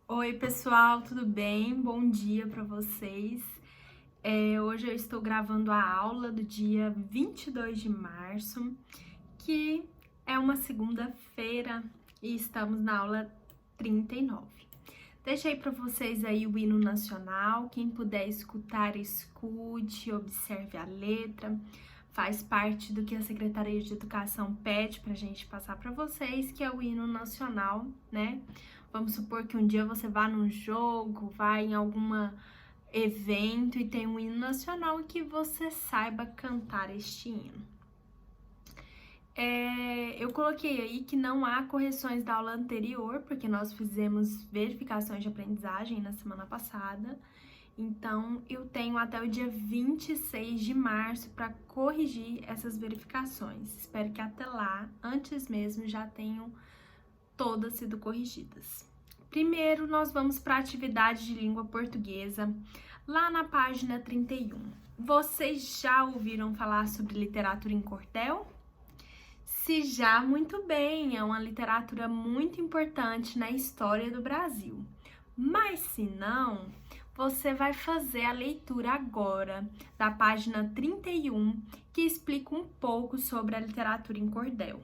Oi, pessoal, tudo bem? Bom dia para vocês. Hoje eu estou gravando a aula do dia 22 de março, que é uma segunda-feira, e estamos na aula 39. Deixei para vocês aí o hino nacional. Quem puder escutar, escute, observe a letra. Faz parte do que a Secretaria de Educação pede para a gente passar para vocês, que é o hino nacional, né? Vamos supor que um dia você vá num jogo, vá em algum evento e tem um hino nacional e que você saiba cantar este hino. Eu coloquei aí que não há correções da aula anterior, porque nós fizemos verificações de aprendizagem na semana passada. Então, eu tenho até o dia 26 de março para corrigir essas verificações. Espero que até lá, antes mesmo, já tenham todas sido corrigidas. Primeiro, nós vamos para a atividade de língua portuguesa, lá na página 31. Vocês já ouviram falar sobre literatura em cordel? Se já, muito bem, é uma literatura muito importante na história do Brasil. Mas se não, você vai fazer a leitura agora da página 31, que explica um pouco sobre a literatura em cordel.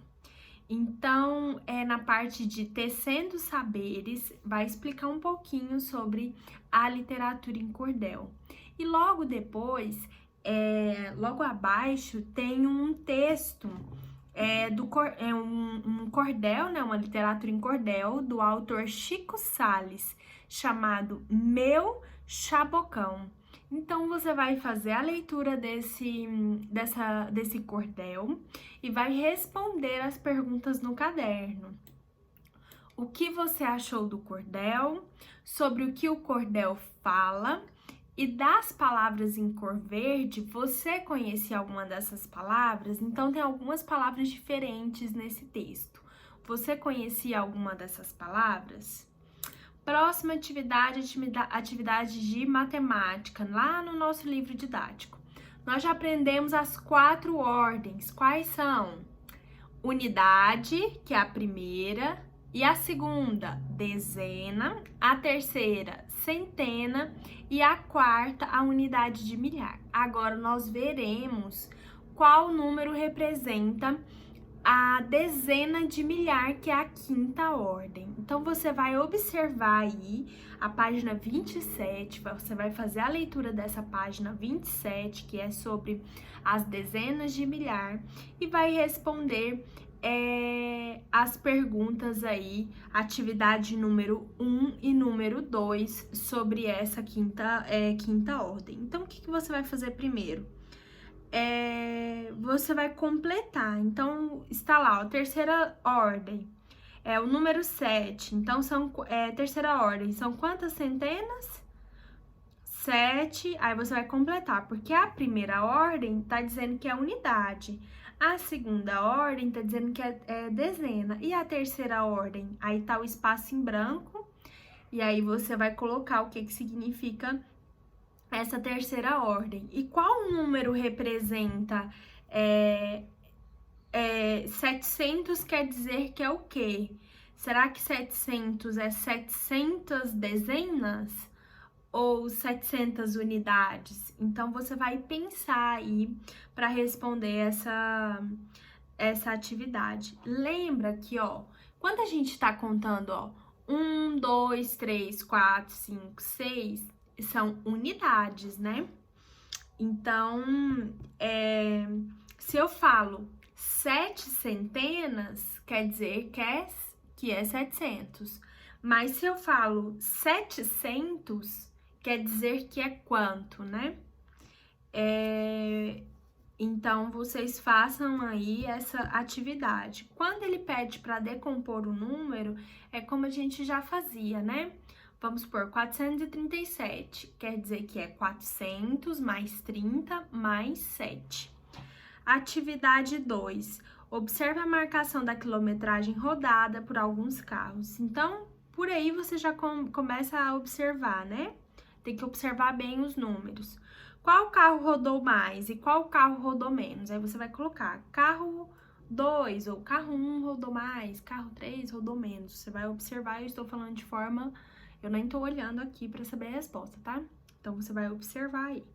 Então, na parte de Tecendo Saberes, vai explicar um pouquinho sobre a literatura em cordel. E logo depois, logo abaixo, tem um texto um cordel, né, uma literatura em cordel, do autor Chico Sales, chamado Meu Chabocão. Então, você vai fazer a leitura desse cordel e vai responder as perguntas no caderno. O que você achou do cordel? Sobre o que o cordel fala? E das palavras em cor verde, você conhecia alguma dessas palavras? Então, tem algumas palavras diferentes nesse texto. Você conhecia alguma dessas palavras? Próxima atividade de matemática, lá no nosso livro didático. Nós já aprendemos as 4 ordens. Quais são? Unidade, que é a primeira, e a segunda, dezena, a terceira, centena e a quarta, a unidade de milhar. Agora nós veremos qual número representa a dezena de milhar, que é a 5ª ordem. Então, você vai observar aí a página 27, você vai fazer a leitura dessa página 27, que é sobre as dezenas de milhar, e vai responder as perguntas aí, atividade número 1 e número 2, sobre essa quinta ordem. Então, o que você vai fazer primeiro? Você vai completar. Então, está lá, ó, terceira ordem, o número 7. Então, terceira ordem, são quantas centenas? 7. Aí você vai completar, porque a primeira ordem tá dizendo que é unidade. A segunda ordem tá dizendo que é dezena. E a terceira ordem? Aí tá o espaço em branco. E aí você vai colocar o que significa essa terceira ordem. E qual número representa 700? Quer dizer que é o quê? Será que 700 é 700 dezenas ou 700 unidades? Então, você vai pensar aí para responder essa atividade. Lembra que, ó, quando a gente está contando, ó, 1, 2, 3, 4, 5, 6, são unidades, né? Então, se eu falo 7 centenas, quer dizer que é 700. Mas se eu falo 700, quer dizer que é quanto, né? Então, vocês façam aí essa atividade. Quando ele pede para decompor o número, é como a gente já fazia, né? Vamos supor, 437, quer dizer que é 400 mais 30 mais 7. Atividade 2. Observe a marcação da quilometragem rodada por alguns carros. Então, por aí você já começa a observar, né? Tem que observar bem os números. Qual carro rodou mais e qual carro rodou menos? Aí você vai colocar carro 2 ou carro 1 rodou mais, carro 3 rodou menos. Você vai observar, eu estou falando de forma Eu nem tô olhando aqui para saber a resposta, tá? Então, você vai observar aí.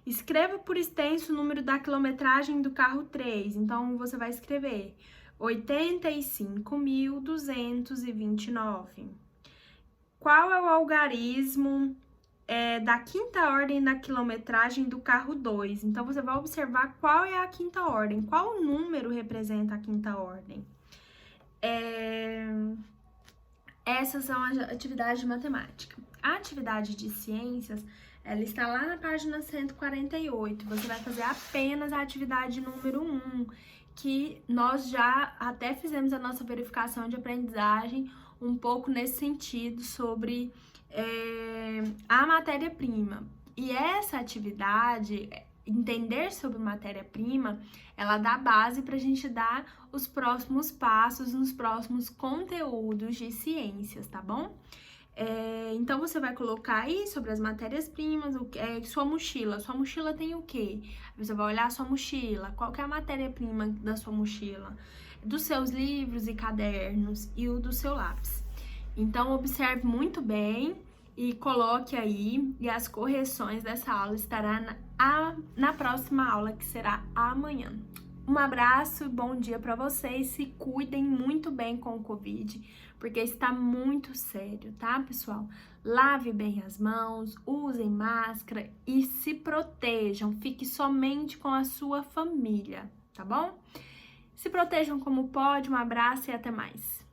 Escreva por extenso o número da quilometragem do carro 3. Então, você vai escrever 85.229. Qual é o algarismo da quinta ordem da quilometragem do carro 2? Então, você vai observar qual é a quinta ordem, qual número representa a quinta ordem. Essas são as atividades de matemática. A atividade de ciências, ela está lá na página 148. Você vai fazer apenas a atividade número 1, que nós já até fizemos a nossa verificação de aprendizagem um pouco nesse sentido sobre a matéria-prima. E essa atividade, entender sobre matéria-prima, ela dá base para a gente dar os próximos passos nos próximos conteúdos de ciências, tá bom? Então, você vai colocar aí sobre as matérias-primas, sua mochila tem o quê? Você vai olhar a sua mochila, qual que é a matéria-prima da sua mochila? Dos seus livros e cadernos e o do seu lápis. Então, observe muito bem e coloque aí, e as correções dessa aula estará na próxima aula, que será amanhã. Um abraço e bom dia para vocês. Se cuidem muito bem com o Covid, porque está muito sério, tá, pessoal? Lave bem as mãos, usem máscara e se protejam. Fique somente com a sua família, tá bom? Se protejam como pode. Um abraço e até mais.